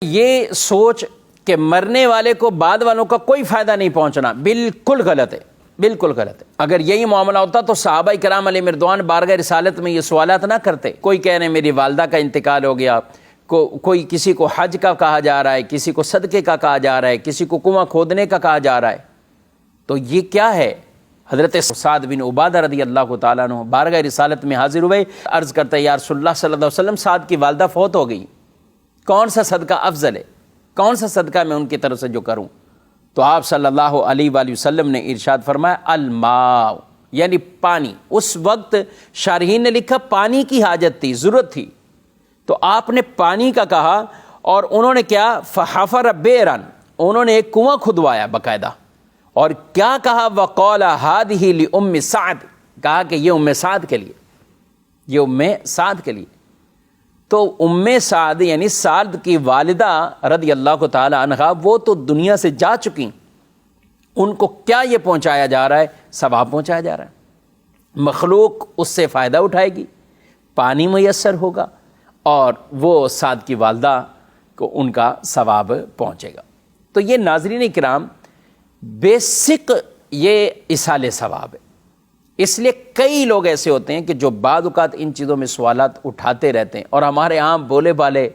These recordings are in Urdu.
یہ سوچ کہ مرنے والے کو بعد والوں کا کوئی فائدہ نہیں پہنچنا بالکل غلط ہے، بالکل غلط ہے۔ اگر یہی معاملہ ہوتا تو صحابہ کرام علیہ رضوان بارگاہ رسالت میں یہ سوالات نہ کرتے۔ کوئی کہہ رہے ہیں میری والدہ کا انتقال ہو گیا، کوئی کسی کو حج کا کہا جا رہا ہے، کسی کو صدقے کا کہا جا رہا ہے، کسی کو کنواں کھودنے کا کہا جا رہا ہے، تو یہ کیا ہے؟ حضرت سعد بن عبادہ رضی اللہ تعالیٰ عنہ بارگاہ رسالت میں حاضر ہوئے، عرض کرتے ہیں یا رسول اللہ صلی اللہ علیہ وسلم سعد کی والدہ فوت ہو گئی، کون سا صدقہ افضل ہے، کون سا صدقہ میں ان کی طرف سے جو کروں؟ تو آپ صلی اللہ علیہ وآلہ وسلم نے ارشاد فرمایا الماء، یعنی پانی۔ اس وقت شارحین نے لکھا پانی کی حاجت تھی، ضرورت تھی، تو آپ نے پانی کا کہا، اور انہوں نے کیا؟ فحفر بیرن، انہوں نے ایک کنواں کھدوایا باقاعدہ، اور کیا کہا؟ وقال هذه لأم سعد، کہا کہ یہ ام سعد کے لیے، یہ ام سعد کے لیے۔ تو ام سعد یعنی سعد کی والدہ رضی اللہ تعالی عنہا، وہ تو دنیا سے جا چکی، ان کو کیا یہ پہنچایا جا رہا ہے؟ ثواب پہنچایا جا رہا ہے، مخلوق اس سے فائدہ اٹھائے گی، پانی میسر ہوگا، اور وہ سعد کی والدہ کو ان کا ثواب پہنچے گا۔ تو یہ ناظرین کرام بیسک یہ ایصال ثواب ہے۔ اس لیے کئی لوگ ایسے ہوتے ہیں کہ جو بعض اوقات ان چیزوں میں سوالات اٹھاتے رہتے ہیں، اور ہمارے عام بولے بالے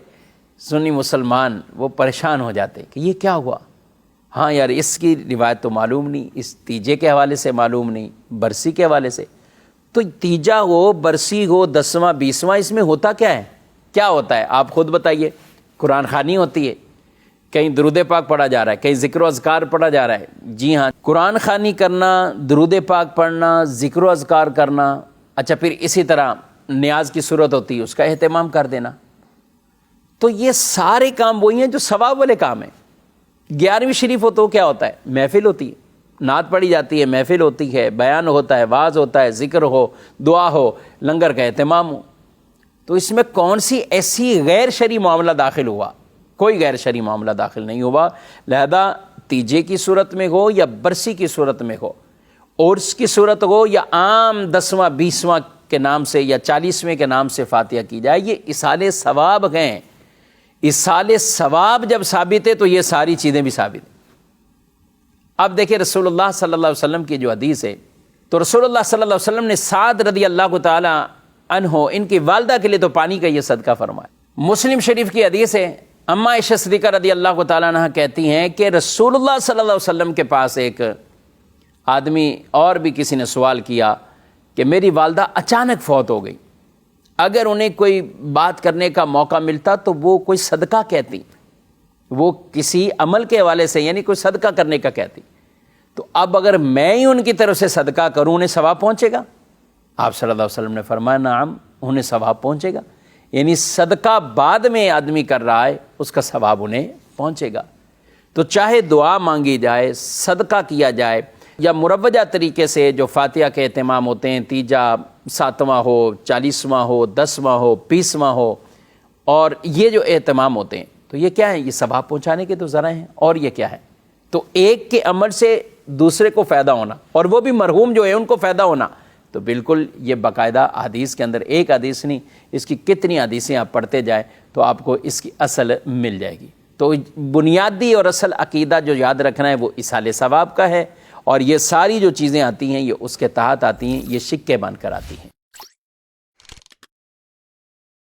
سنی مسلمان وہ پریشان ہو جاتے ہیں کہ یہ کیا ہوا؟ ہاں یار، اس کی روایت تو معلوم نہیں، اس تیجے کے حوالے سے معلوم نہیں، برسی کے حوالے سے۔ تو تیجا ہو، برسی ہو، 10واں 20واں، اس میں ہوتا کیا ہے؟ کیا ہوتا ہے آپ خود بتائیے؟ قرآن خوانی ہوتی ہے، کہیں درود پاک پڑھا جا رہا ہے، کہیں ذکر و اذکار پڑھا جا رہا ہے۔ جی ہاں، قرآن خوانی کرنا، درود پاک پڑھنا، ذکر و اذکار کرنا، اچھا پھر اسی طرح نیاز کی صورت ہوتی ہے، اس کا اہتمام کر دینا۔ تو یہ سارے کام وہی ہیں جو ثواب والے کام ہیں۔ 11ویں شریف ہو تو کیا ہوتا ہے؟ محفل ہوتی ہے، نعت پڑھی جاتی ہے، محفل ہوتی ہے، بیان ہوتا ہے، واعظ ہوتا ہے، ذکر ہو، دعا ہو، لنگر کا اہتمام ہو۔ تو اس میں کون سی ایسی غیر شرعی معاملہ داخل ہوا؟ کوئی غیر شرعی معاملہ داخل نہیں ہوا۔ لہذا تیجے کی صورت میں ہو یا برسی کی صورت میں ہو، عرس کی صورت ہو یا عام 10واں 20واں کے نام سے یا 40ویں کے نام سے فاتحہ کی جائے، یہ ایصال ثواب ہیں۔ ایصال ثواب جب ثابت ہے تو یہ ساری چیزیں بھی ثابت ہیں۔ اب دیکھیں رسول اللہ صلی اللہ علیہ وسلم کی جو حدیث ہے، تو رسول اللہ صلی اللہ علیہ وسلم نے سعد رضی اللہ تعالی عنہ ان کی والدہ کے لیے تو پانی کا یہ صدقہ فرمایا۔ مسلم شریف کی حدیث ہے، اما عائشہ صدیقہ رضی اللہ تعالیٰ عنہ کہتی ہیں کہ رسول اللہ صلی اللہ علیہ وسلم کے پاس ایک آدمی اور بھی کسی نے سوال کیا کہ میری والدہ اچانک فوت ہو گئی، اگر انہیں کوئی بات کرنے کا موقع ملتا تو وہ کوئی صدقہ کہتی، وہ کسی عمل کے حوالے سے یعنی کوئی صدقہ کرنے کا کہتی، تو اب اگر میں ہی ان کی طرف سے صدقہ کروں انہیں ثواب پہنچے گا؟ آپ صلی اللہ علیہ وسلم نے فرمایا نعم، انہیں ثواب پہنچے گا، یعنی صدقہ بعد میں آدمی کر رہا ہے اس کا ثواب انہیں پہنچے گا۔ تو چاہے دعا مانگی جائے، صدقہ کیا جائے، یا مروجہ طریقے سے جو فاتحہ کے اہتمام ہوتے ہیں، تیجا 7واں ہو، 40واں ہو، 10واں ہو، 20واں ہو، اور یہ جو اہتمام ہوتے ہیں تو یہ کیا ہے؟ یہ ثواب پہنچانے کے تو ذرائع ہیں۔ اور یہ کیا ہے؟ تو ایک کے عمل سے دوسرے کو فائدہ ہونا، اور وہ بھی مرحوم جو ہے ان کو فائدہ ہونا، تو بالکل یہ باقاعدہ حدیث کے اندر، ایک حدیث نہیں، اس کی کتنی حدیثیں آپ پڑھتے جائیں تو آپ کو اس کی اصل مل جائے گی۔ تو بنیادی اور اصل عقیدہ جو یاد رکھنا ہے وہ ایصال ثواب کا ہے، اور یہ ساری جو چیزیں آتی ہیں یہ اس کے تحت آتی ہیں، یہ شق کے بن کر آتی ہیں۔